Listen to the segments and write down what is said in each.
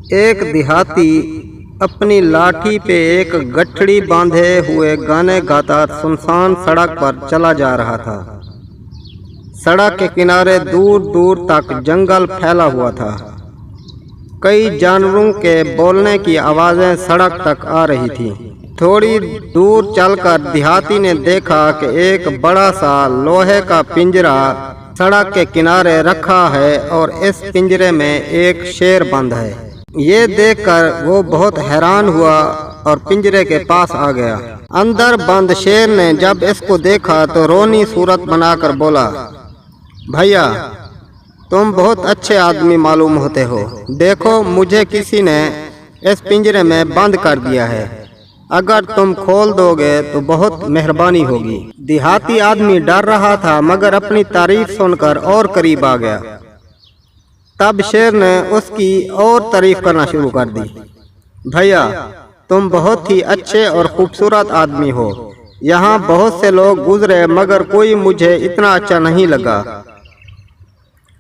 एक देहाती अपनी लाठी पे एक गठड़ी बांधे हुए गाने गाता सुनसान सड़क पर चला जा रहा था। सड़क के किनारे दूर दूर तक जंगल फैला हुआ था। कई जानवरों के बोलने की आवाज़ें सड़क तक आ रही थी। थोड़ी दूर चलकर देहाती ने देखा कि एक बड़ा सा लोहे का पिंजरा सड़क के किनारे रखा है और इस पिंजरे में एक शेर बंद है। ये देखकर वो बहुत हैरान हुआ और पिंजरे के पास आ गया। अंदर बंद शेर ने जब इसको देखा तो रोनी सूरत बनाकर बोला, भैया तुम बहुत अच्छे आदमी मालूम होते हो। देखो मुझे किसी ने इस पिंजरे में बंद कर दिया है। अगर तुम खोल दोगे तो बहुत मेहरबानी होगी। देहाती आदमी डर रहा था मगर अपनी तारीफ सुनकर और करीब आ गया। तब शेर ने उसकी और तारीफ करना शुरू कर दी। भैया तुम बहुत ही अच्छे और खूबसूरत आदमी हो। यहाँ बहुत से लोग गुजरे मगर कोई मुझे इतना अच्छा नहीं लगा।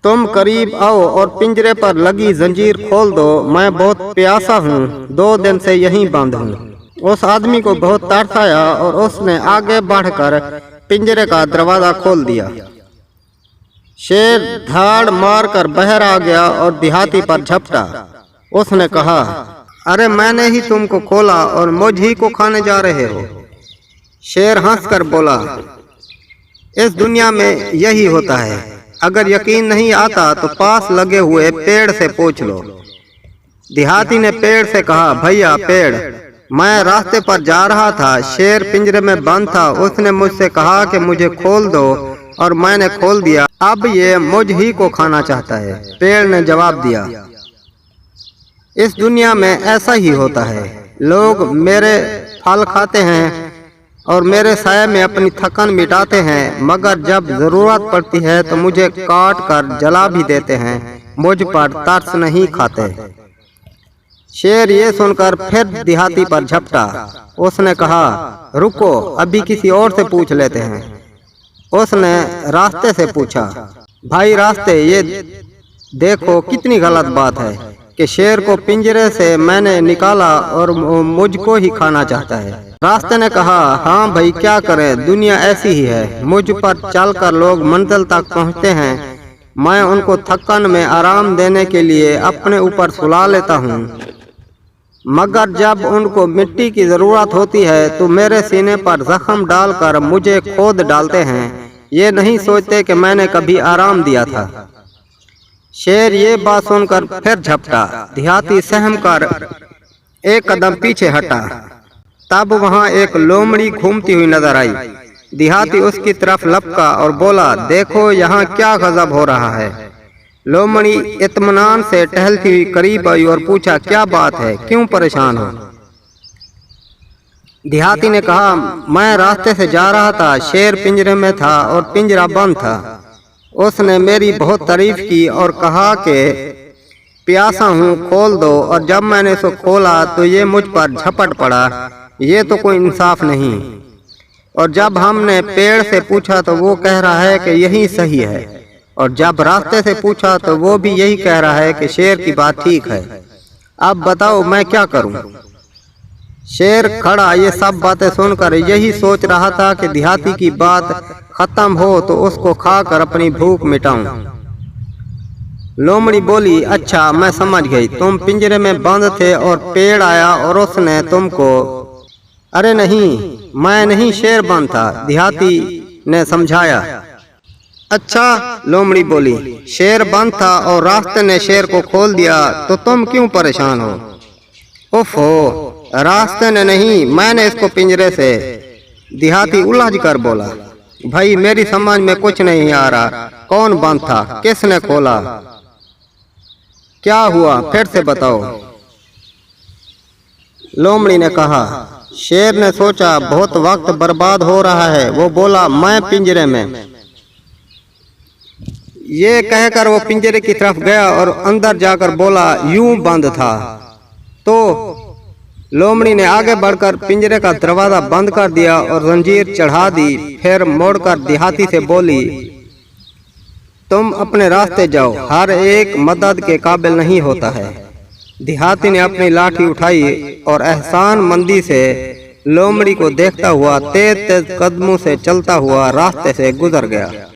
तुम करीब आओ और पिंजरे पर लगी जंजीर खोल दो। मैं बहुत प्यासा हूँ, 2 दिन से यहीं बंद हूँ। उस आदमी को बहुत तरस आया और उसने आगे बढ़कर पिंजरे का दरवाज़ा खोल दिया। शेर धाड़ मारकर बाहर आ गया और देहाती पर झपटा। उसने कहा, अरे मैंने ही तुमको खोला और मुझ ही को खाने जा रहे हो। शेर हंसकर बोला, इस दुनिया में यही होता है। अगर यकीन नहीं आता तो पास लगे हुए पेड़ से पूछ लो। देहाती ने पेड़ से कहा, भैया पेड़, मैं रास्ते पर जा रहा था, शेर पिंजरे में बंद था। उसने मुझसे कहा कि मुझे खोल दो और मैंने खोल दिया। अब ये मुझ ही को खाना चाहता है। पेड़ ने जवाब दिया, इस दुनिया में ऐसा ही होता है। लोग मेरे फल खाते हैं और मेरे साये में अपनी थकान मिटाते हैं, मगर जब जरूरत पड़ती है तो मुझे काट कर जला भी देते हैं। मुझ पर तरस नहीं खाते। शेर ये सुनकर फिर देहाती पर झपटा। उसने कहा, रुको अभी किसी और से पूछ लेते हैं। उसने रास्ते से पूछा, भाई रास्ते, ये देखो कितनी गलत बात है कि शेर को पिंजरे से मैंने निकाला और मुझको ही खाना चाहता है। रास्ते ने कहा, हाँ भाई क्या करें, दुनिया ऐसी ही है। मुझ पर चलकर लोग मंजिल तक पहुँचते हैं। मैं उनको थकान में आराम देने के लिए अपने ऊपर सुला लेता हूँ, मगर जब उनको मिट्टी की ज़रूरत होती है तो मेरे सीने पर जख्म डालकर मुझे खोद डालते हैं। ये नहीं सोचते कि मैंने कभी आराम दिया था। शेर ये बात सुनकर फिर झपटा। देहाती सहम कर एक कदम पीछे हटा। तब वहाँ एक लोमड़ी घूमती हुई नजर आई। देहाती उसकी तरफ लपका और बोला, देखो यहाँ क्या गजब हो रहा है। लोमड़ी इत्मीनान से टहलती हुई करीब आई और पूछा, क्या बात है, क्यों परेशान हो? देहाती ने कहा, मैं रास्ते से जा रहा था, शेर पिंजरे में था और पिंजरा बंद था। उसने मेरी बहुत तारीफ की और कहा कि प्यासा हूँ, खोल दो। और जब मैंने इसे खोला तो ये मुझ पर झपट पड़ा। ये तो कोई इंसाफ नहीं। और जब हमने पेड़ से पूछा तो वो कह रहा है कि यही सही है, और जब रास्ते से पूछा तो वो भी यही कह रहा है कि शेर की बात ठीक है। अब बताओ मैं क्या करूं? शेर खड़ा ये सब बातें सुनकर यही सोच रहा था कि देहाती की बात खत्म हो तो उसको खाकर अपनी भूख मिटाऊं। लोमड़ी बोली, अच्छा मैं समझ गई, तुम पिंजरे में बंद थे और पेड़ आया और उसने तुमको। अरे नहीं, मैं नहीं, शेर बंद था, देहाती ने समझाया। अच्छा, लोमड़ी बोली, शेर बंद था और रास्ते ने शेर को खोल दिया तो तुम क्यों परेशान हो? ओफो, रास्ते ने नहीं, मैंने इसको पिंजरे से। देहाती उलझ कर बोला, भाई मेरी समझ में कुछ नहीं आ रहा। कौन बंद था, किसने खोला, क्या हुआ, फिर से बताओ। लोमड़ी ने कहा। शेर ने सोचा बहुत वक्त बर्बाद हो रहा है। वो बोला, मैं पिंजरे में। ये कहकर वो पिंजरे की तरफ गया और अंदर जाकर बोला, यूं बंद था। तो लोमड़ी ने आगे बढ़कर पिंजरे का दरवाजा बंद कर दिया और जंजीर चढ़ा दी। फिर मोड़कर देहाती से बोली, तुम अपने रास्ते जाओ, हर एक मदद के काबिल नहीं होता है। देहाती ने अपनी लाठी उठाई और एहसान मंदी से लोमड़ी को देखता हुआ तेज तेज कदमों से चलता हुआ रास्ते से गुजर गया।